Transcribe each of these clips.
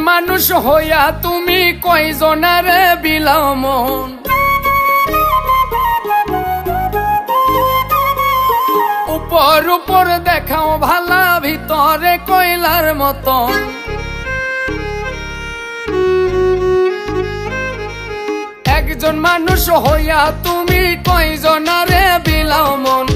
মানুষ হইয়া তুমি কয়জনারে বিলাও মন। উপর উপর দেখাও ভালা, ভিতরে কয়লার মতন। একজন মানুষ হইয়া তুমি কয়জনারে বিলাও মন।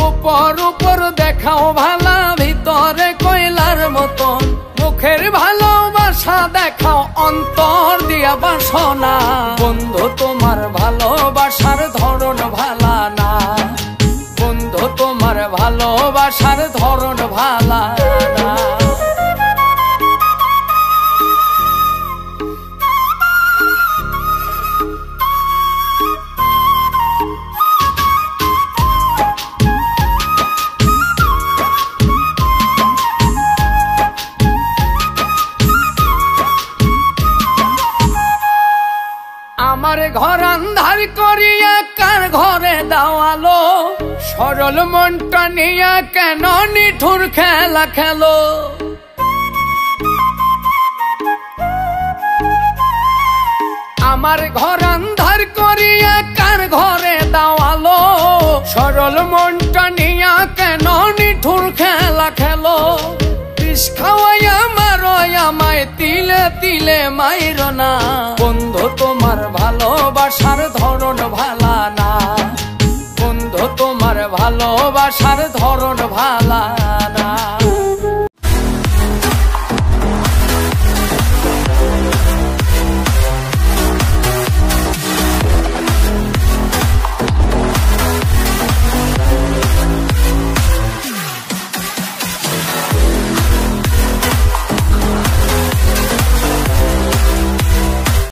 উপর উপর দেখাও ভালা, ভিতরে কয়লার মতন। মুখের ভালোবাসা দেখাও, অন্তর দিয়া বাসনা। বন্ধু তোমার ভালোবাসার ধরন ভালা না, বন্ধু তোমার ভালোবাসার ধরন ভালা না। আমার ঘর আন্ধার করিয়া কার ঘরে দাওয়ালো। সরল মনটা নিয়া কেন নিঠুর খেলা খেলো। আমার ঘর আন্ধার করিয়া কার ঘরে দাওয়ালো। সরল মনটা নিয়া কেন নিঠুর খেলা খেলো। বিষ খাওয়াইয়া মারো আমায়, তিলে তিলে মাইরো না। বন্ধু তোমার ভালোবাসার ধরন ভালা না, বন্ধু তোমার ভালোবাসার ধরন ভালা